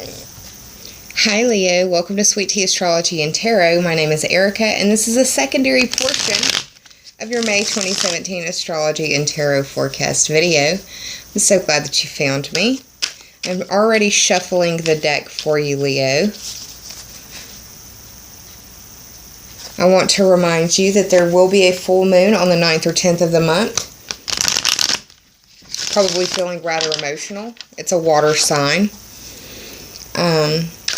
Hi Leo, welcome to Sweet Tea Astrology and Tarot. My name is Erica, and this is a secondary portion of your May 2017 Astrology and Tarot forecast video. I'm so glad that you found me. I'm already shuffling the deck for you, Leo. I want to remind you that there will be a full moon on the 9th or 10th of the month. Probably feeling rather emotional. It's a water sign.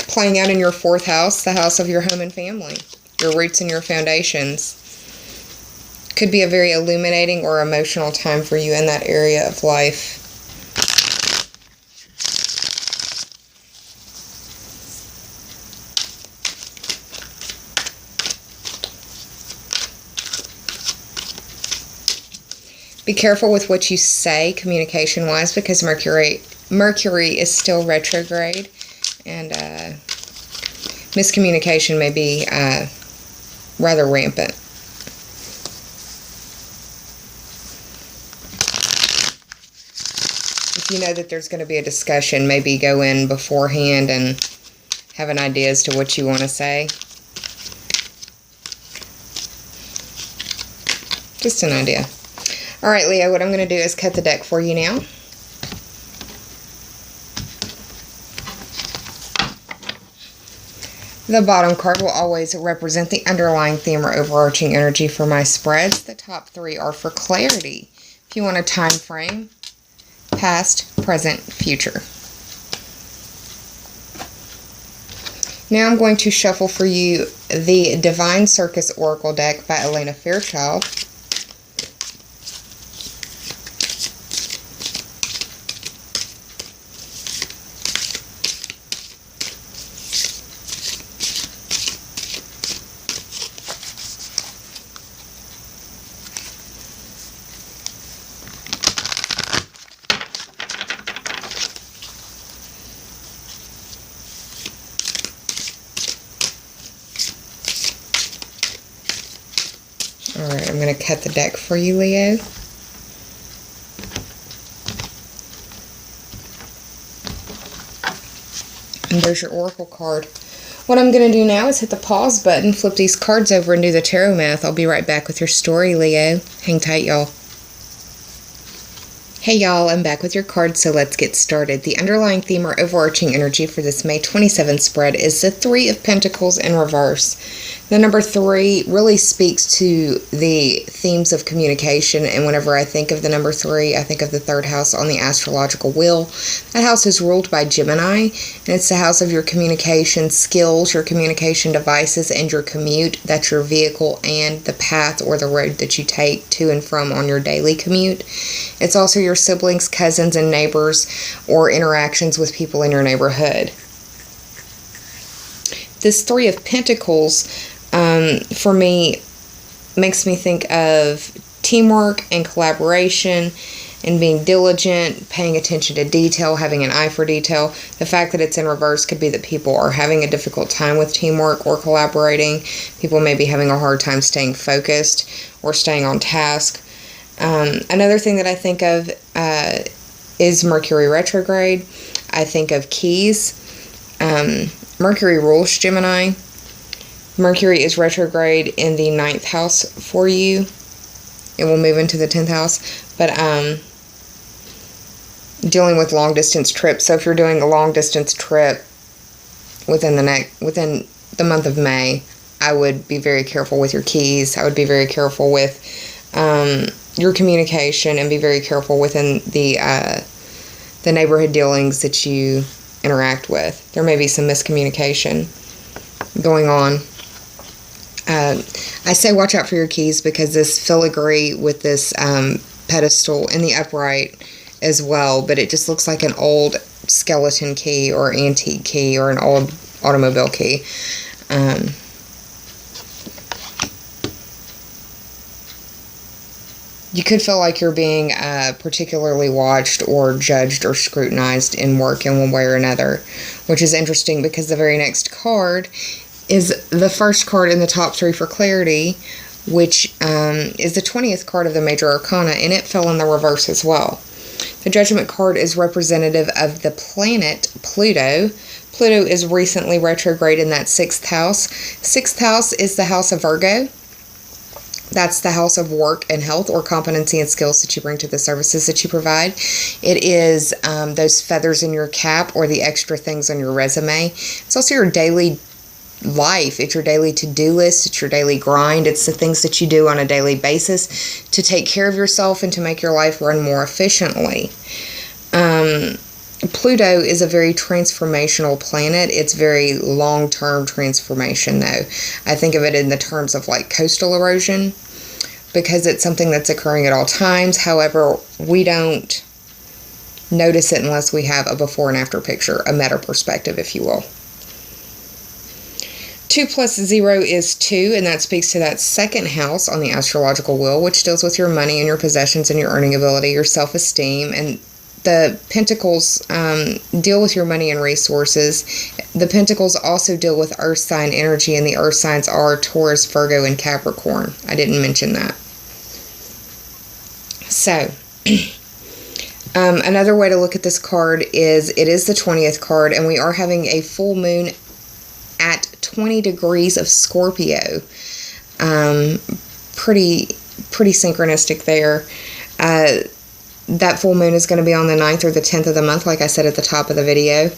Playing out in your 4th house, the house of your home and family, your roots and your foundations. Could be a very illuminating or emotional time for you in that area of life. Be careful with what you say communication-wise, because Mercury is still retrograde, and miscommunication may be rather rampant. If you know that there's going to be a discussion, maybe go in beforehand and have an idea as to what you want to say. Just an idea. Alright, Leo, what I'm going to do is cut the deck for you now. The bottom card will always represent the underlying theme or overarching energy for my spreads. The top 3 are for clarity. If you want a time frame, past, present, future. Now I'm going to shuffle for you the Divine Circus Oracle deck by Elena Fairchild. Alright, I'm going to cut the deck for you, Leo. And there's your oracle card. What I'm going to do now is hit the pause button, flip these cards over, and do the tarot math. I'll be right back with your story, Leo. Hang tight, y'all. Hey y'all, I'm back with your cards, so let's get started. The underlying theme or overarching energy for this May 27th spread is the 3 of Pentacles in reverse. The number 3 really speaks to the themes of communication, and whenever I think of the number 3, I think of the 3rd house on the astrological wheel. That house is ruled by Gemini, and it's the house of your communication skills, your communication devices, and your commute. That's your vehicle and the path or the road that you take to and from on your daily commute. It's also your siblings, cousins, and neighbors, or interactions with people in your neighborhood. This 3 of Pentacles, for me, makes me think of teamwork and collaboration and being diligent, paying attention to detail, having an eye for detail. The fact that it's in reverse could be that people are having a difficult time with teamwork or collaborating. People may be having a hard time staying focused or staying on task. Another thing that I think of is Mercury retrograde. I think of keys. Mercury rules Gemini. Mercury is retrograde in the 9th house for you. It will move into the 10th house. But dealing with long distance trips. So if you're doing a long distance trip within the month of May, I would be very careful with your keys. I would be very careful with your communication, and be very careful within the neighborhood dealings that you interact with. There may be some miscommunication going on. I say watch out for your keys because this filigree with this pedestal in the upright as well, but it just looks like an old skeleton key or antique key or an old automobile key. You could feel like you're being particularly watched or judged or scrutinized in work in one way or another, which is interesting because the very next card is the first card in the top 3 for clarity, which is the 20th card of the Major Arcana, and it fell in the reverse as well. The Judgment card is representative of the planet Pluto. Pluto is recently retrograde in that 6th house. 6th house is the house of Virgo. That's the house of work and health, or competency and skills that you bring to the services that you provide. It is those feathers in your cap or the extra things on your resume. It's also your daily life. It's your daily to-do list. It's your daily grind. It's the things that you do on a daily basis to take care of yourself and to make your life run more efficiently. Pluto is a very transformational planet. It's very long-term transformation, though. I think of it in the terms of like coastal erosion, because it's something that's occurring at all times. However, we don't notice it unless we have a before and after picture, a meta perspective, if you will. 2 plus 0 is 2, and that speaks to that 2nd house on the astrological wheel, which deals with your money and your possessions and your earning ability, your self-esteem, and the Pentacles deal with your money and resources. The Pentacles also deal with Earth sign energy, and the Earth signs are Taurus, Virgo, and Capricorn. I didn't mention that. So, another way to look at this card is it is the 20th card, and we are having a full moon at 20 degrees of Scorpio. Pretty synchronistic there. That full moon is going to be on the 9th or the 10th of the month, like I said at the top of the video.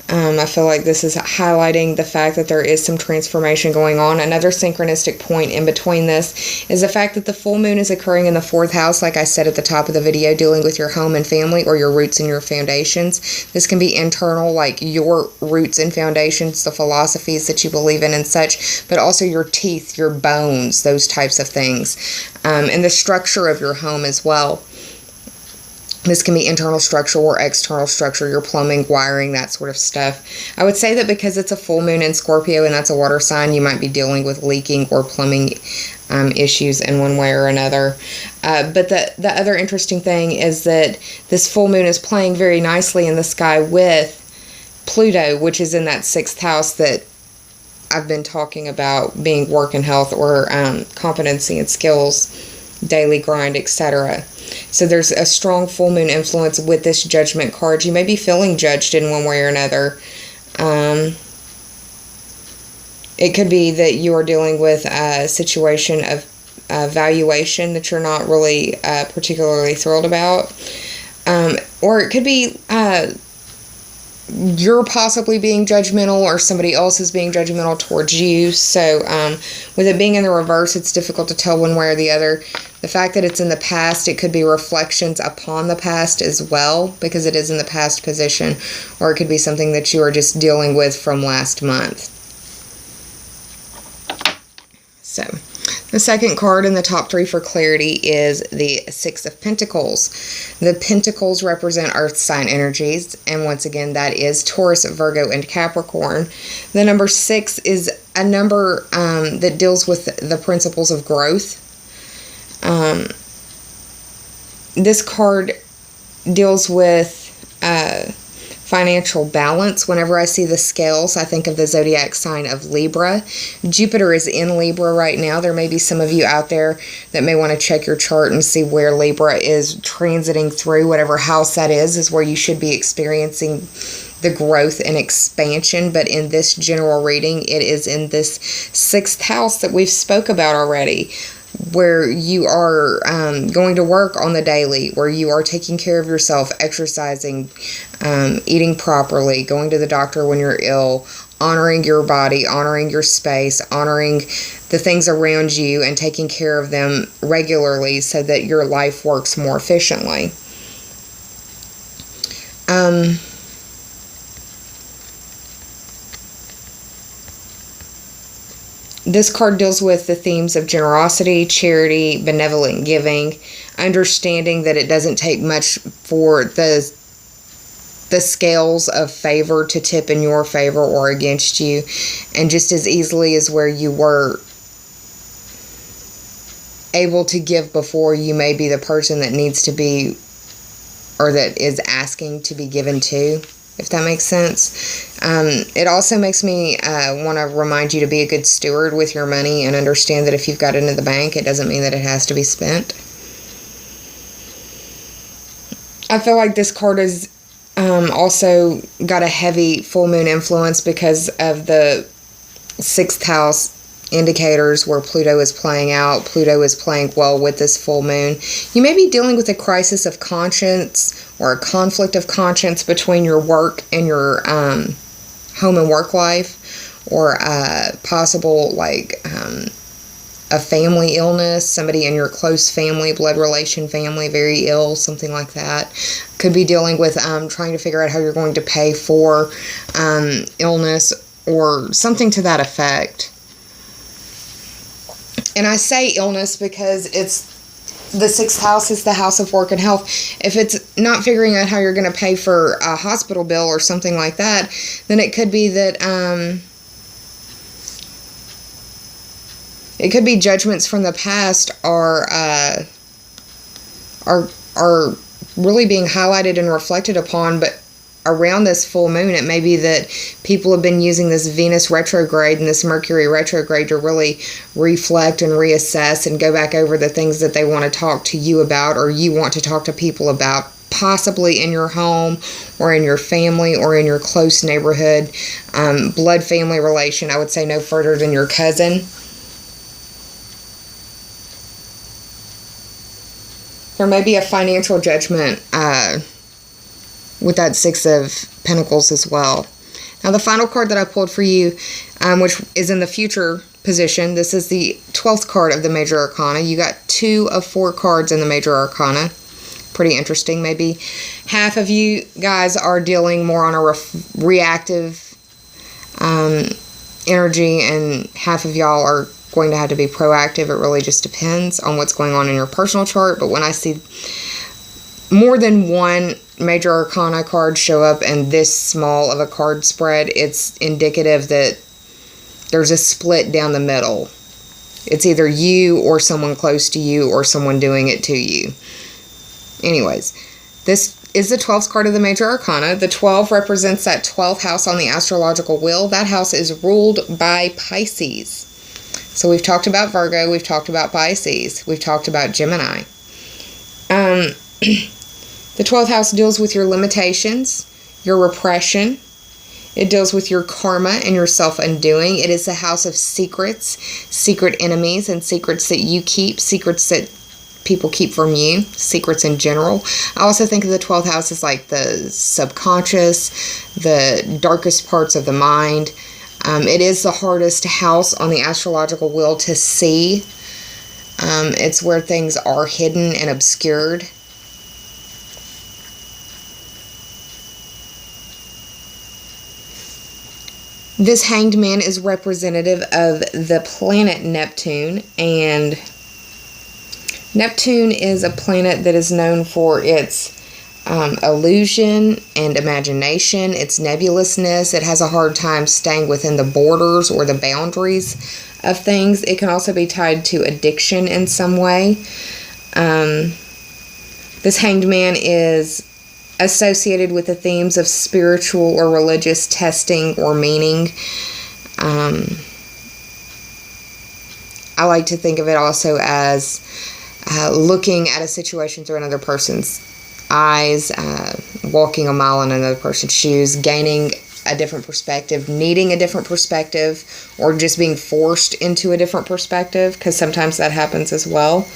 I feel like this is highlighting the fact that there is some transformation going on. Another synchronistic point in between this is the fact that the full moon is occurring in the 4th house, like I said at the top of the video, dealing with your home and family, or your roots and your foundations. This can be internal, like your roots and foundations, the philosophies that you believe in and such, but also your teeth, your bones, those types of things, and the structure of your home as well. This can be internal structure or external structure, your plumbing, wiring, that sort of stuff. I would say that because it's a full moon in Scorpio and that's a water sign, you might be dealing with leaking or plumbing issues in one way or another. But the other interesting thing is that this full moon is playing very nicely in the sky with Pluto, which is in that 6th house that I've been talking about, being work and health, or competency and skills, daily grind, etc. So there's a strong full moon influence with this Judgment card. You may be feeling judged in one way or another. It could be that you are dealing with a situation of valuation that you're not really particularly thrilled about. Or it could be you're possibly being judgmental, or somebody else is being judgmental towards you. So with it being in the reverse, it's difficult to tell one way or the other. The fact that it's in the past, it could be reflections upon the past as well, because it is in the past position, or it could be something that you are just dealing with from last month. So the second card in the top 3 for clarity is the 6 of Pentacles. The Pentacles represent Earth sign energies, and once again, that is Taurus, Virgo, and Capricorn. The number 6 is a number that deals with the principles of growth. This card deals with financial balance. Whenever I see the scales, I think of the zodiac sign of Libra. Jupiter is in Libra right now. There may be some of you out there that may want to check your chart and see where Libra is transiting through. Whatever house that is where you should be experiencing the growth and expansion. But in this general reading, it is in this 6th house that we've spoke about already, where you are going to work on the daily, where you are taking care of yourself, exercising, eating properly, going to the doctor when you're ill, honoring your body, honoring your space, honoring the things around you, and taking care of them regularly so that your life works more efficiently. This card deals with the themes of generosity, charity, benevolent giving, understanding that it doesn't take much for the scales of favor to tip in your favor or against you, and just as easily as where you were able to give before, you may be the person that needs to be, or that is asking to be given to, if that makes sense. It also makes me want to remind you to be a good steward with your money, and understand that if you've got it in the bank, it doesn't mean that it has to be spent. I feel like this card is also got a heavy full moon influence because of the 6th house indicators where Pluto is playing out. Pluto is playing well with this full moon. You may be dealing with a crisis of conscience or a conflict of conscience between your work and your home and work life, or possible a family illness, somebody in your close family, blood relation family, very ill, something like that. Could be dealing with trying to figure out how you're going to pay for illness or something to that effect. And I say illness because the 6th house is the house of work and health. If it's not figuring out how you're going to pay for a hospital bill or something like that, then it could be that it could be judgments from the past are really being highlighted and reflected upon. But around this full moon, it may be that people have been using this Venus retrograde and this Mercury retrograde to really reflect and reassess and go back over the things that they want to talk to you about, or you want to talk to people about, possibly in your home or in your family or in your close neighborhood. Blood family relation, I would say no further than your cousin. There may be a financial judgment with that 6 of Pentacles as well. Now, the final card that I pulled for you, which is in the future position, this is the 12th card of the Major Arcana. You got 2 of 4 cards in the Major Arcana. Pretty interesting. Maybe half of you guys are dealing more on a reactive energy, and half of y'all are going to have to be proactive. It really just depends on what's going on in your personal chart. But when I see more than one Major Arcana card show up in this small of a card spread, it's indicative that there's a split down the middle. It's either you or someone close to you or someone doing it to you. Anyways, this is the 12th card of the Major Arcana. The 12 represents that 12th house on the astrological wheel. That house is ruled by Pisces. So we've talked about Virgo, we've talked about Pisces, we've talked about Gemini. The 12th house deals with your limitations, your repression. It deals with your karma and your self-undoing. It is the house of secrets, secret enemies, and secrets that you keep, secrets that people keep from you, secrets in general. I also think of the 12th house as like the subconscious, the darkest parts of the mind. It is the hardest house on the astrological wheel to see. It's where things are hidden and obscured. This Hanged Man is representative of the planet Neptune, and Neptune is a planet that is known for its illusion and imagination, its nebulousness. It has a hard time staying within the borders or the boundaries of things. It can also be tied to addiction in some way. This Hanged Man is associated with the themes of spiritual or religious testing or meaning. I like to think of it also as looking at a situation through another person's eyes, walking a mile in another person's shoes, gaining a different perspective, needing a different perspective, or just being forced into a different perspective, because sometimes that happens as well.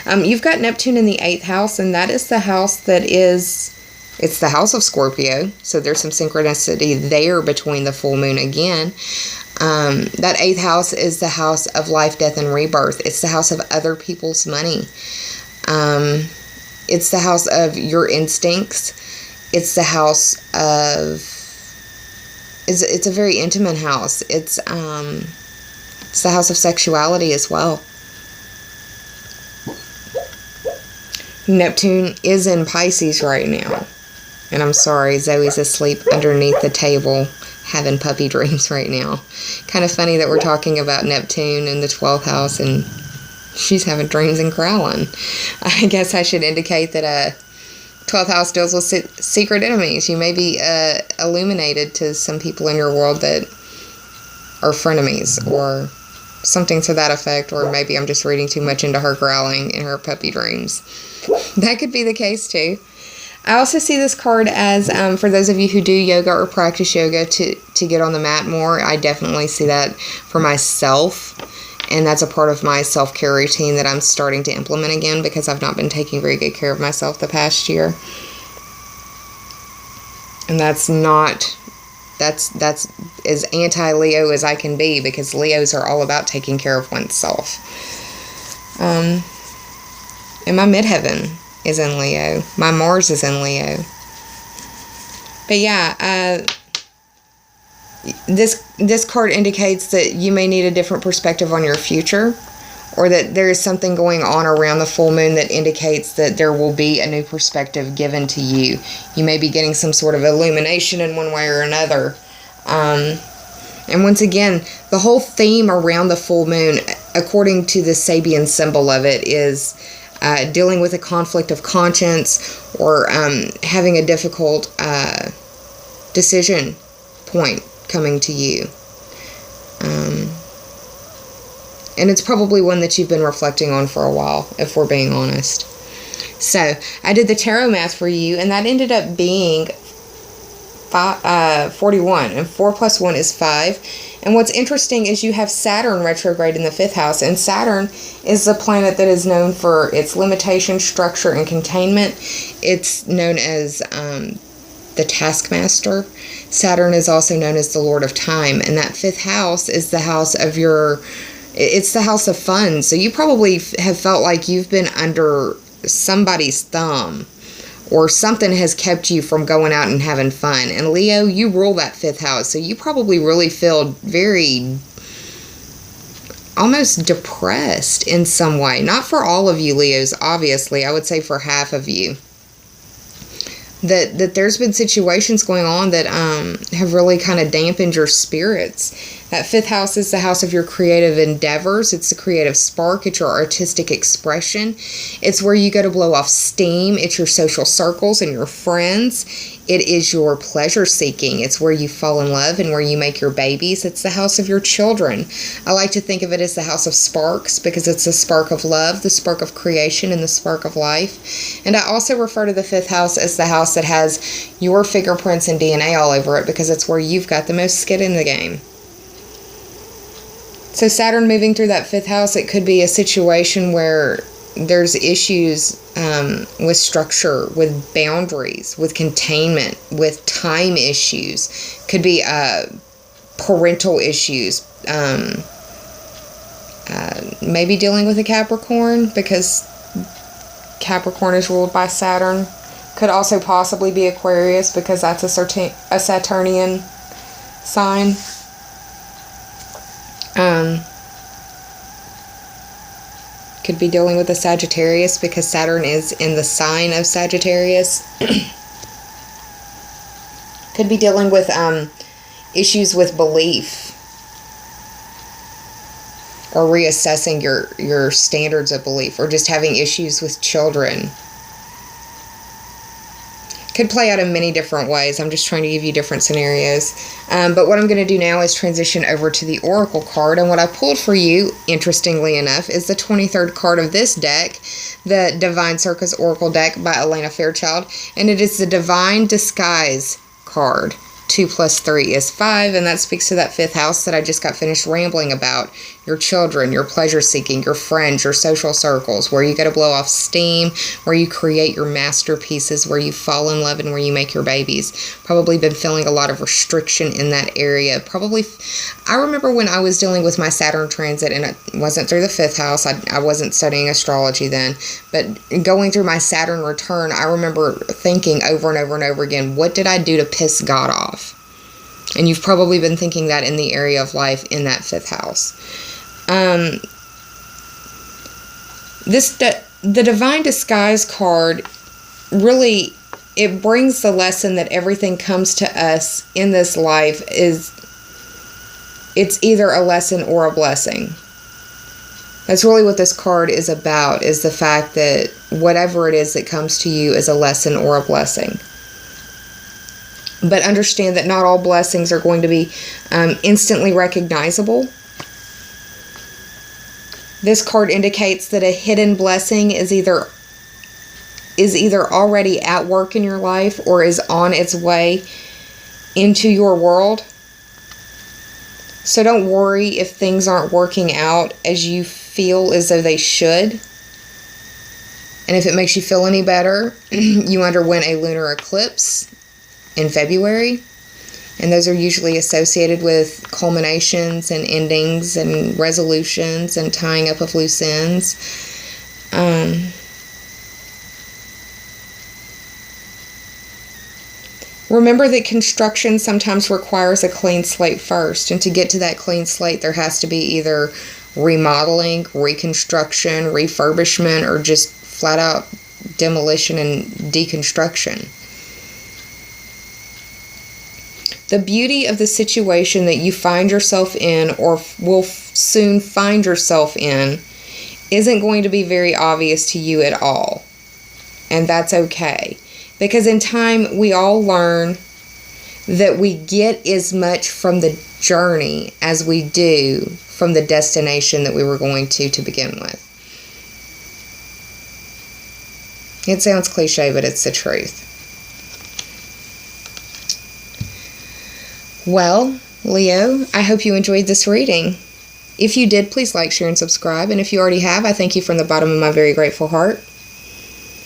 You've got Neptune in the 8th house, and that is the house that is... It's the house of Scorpio, so there's some synchronicity there between the full moon again. That 8th house is the house of life, death, and rebirth. It's the house of other people's money. It's the house of your instincts. It's the house of... It's a very intimate house. It's the house of sexuality as well. Neptune is in Pisces right now. And I'm sorry, Zoe's asleep underneath the table having puppy dreams right now. Kind of funny that we're talking about Neptune in the 12th house and she's having dreams and growling. I guess I should indicate that 12th house deals with secret enemies. You may be illuminated to some people in your world that are frenemies or something to that effect, or maybe I'm just reading too much into her growling in her puppy dreams. That could be the case too. I also see this card as, for those of you who do yoga or practice yoga, to get on the mat more. I definitely see that for myself, and that's a part of my self-care routine that I'm starting to implement again because I've not been taking very good care of myself the past year. And that's as anti-Leo as I can be, because Leos are all about taking care of oneself. And my midheaven is in Leo. My Mars is in Leo. But yeah, this card indicates that you may need a different perspective on your future, or that there is something going on around the full moon that indicates that there will be a new perspective given to you. You may be getting some sort of illumination in one way or another. And once again, the whole theme around the full moon, according to the Sabian symbol of it, is dealing with a conflict of conscience, or having a difficult decision point coming to you. And it's probably one that you've been reflecting on for a while, if we're being honest. So, I did the tarot math for you, and that ended up being 41, and 4 plus 1 is 5. And what's interesting is you have Saturn retrograde in the 5th house, and Saturn is the planet that is known for its limitation, structure, and containment. It's known as the taskmaster. Saturn is also known as the Lord of Time, and that 5th house is the house of it's the house of fun. So you probably have felt like you've been under somebody's thumb, or something has kept you from going out and having fun. And Leo, you rule that 5th house, so you probably really feel very almost depressed in some way. Not for all of you Leos, obviously. I would say for half of you. That there's been situations going on that have really kind of dampened your spirits. That 5th house is the house of your creative endeavors. It's the creative spark. It's your artistic expression. It's where you go to blow off steam. It's your social circles and your friends. It is your pleasure seeking. It's where you fall in love and where you make your babies. It's the house of your children. I like to think of it as the house of sparks, because it's the spark of love, the spark of creation, and the spark of life. And I also refer to the 5th house as the house that has your fingerprints and DNA all over it, because it's where you've got the most skin in the game. So Saturn moving through that 5th house, it could be a situation where there's issues with structure, with boundaries, with containment, with time issues. Could be parental issues. Maybe dealing with a Capricorn, because Capricorn is ruled by Saturn. Could also possibly be Aquarius, because that's a Saturnian sign. Could be dealing with a Sagittarius, because Saturn is in the sign of Sagittarius. Could be dealing with issues with belief, or reassessing your standards of belief, or just having issues with children. Could play out in many different ways. I'm just trying to give you different scenarios. But what I'm going to do now is transition over to the Oracle card. And what I pulled for you, interestingly enough, is the 23rd card of this deck, the Divine Circus Oracle deck by Elena Fairchild. And it is the Divine Disguise card. 2 plus 3 is 5, and that speaks to that 5th house that I just got finished rambling about. Your children, your pleasure seeking, your friends, your social circles, where you get to blow off steam, where you create your masterpieces, where you fall in love, and where you make your babies. Probably been feeling a lot of restriction in that area. I remember when I was dealing with my Saturn transit, and it wasn't through the 5th house. I wasn't studying astrology then, but going through my Saturn return, I remember thinking over and over and over again, what did I do to piss God off? And you've probably been thinking that in the area of life in that 5th house. The Divine Disguise card, really, it brings the lesson that everything comes to us in this life it's either a lesson or a blessing. That's really what this card is about, is the fact that whatever it is that comes to you is a lesson or a blessing. But understand that not all blessings are going to be instantly recognizable. This card indicates that a hidden blessing is either is either already at work in your life or is on its way into your world. So don't worry if things aren't working out as you feel as though they should. And if it makes you feel any better, you underwent a lunar eclipse in February. And those are usually associated with culminations and endings and resolutions and tying up of loose ends. Remember that construction sometimes requires a clean slate first, and to get to that clean slate, there has to be either remodeling, reconstruction, refurbishment, or just flat out demolition and deconstruction. The beauty of the situation that you find yourself in or will soon find yourself in isn't going to be very obvious to you at all, and that's okay. Because in time, we all learn that we get as much from the journey as we do from the destination that we were going to begin with. It sounds cliche, but it's the truth. Well, Leo, I hope you enjoyed this reading. If you did, please like, share, and subscribe. And if you already have, I thank you from the bottom of my very grateful heart.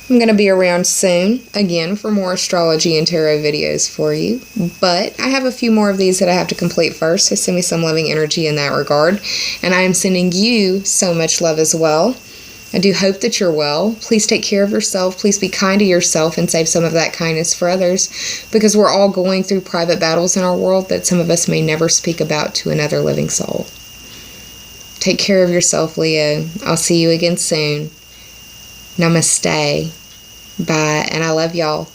I'm going to be around soon, again, for more astrology and tarot videos for you. But I have a few more of these that I have to complete first, so send me some loving energy in that regard. And I am sending you so much love as well. I do hope that you're well. Please take care of yourself. Please be kind to yourself and save some of that kindness for others, because we're all going through private battles in our world that some of us may never speak about to another living soul. Take care of yourself, Leo. I'll see you again soon. Namaste. Bye. And I love y'all.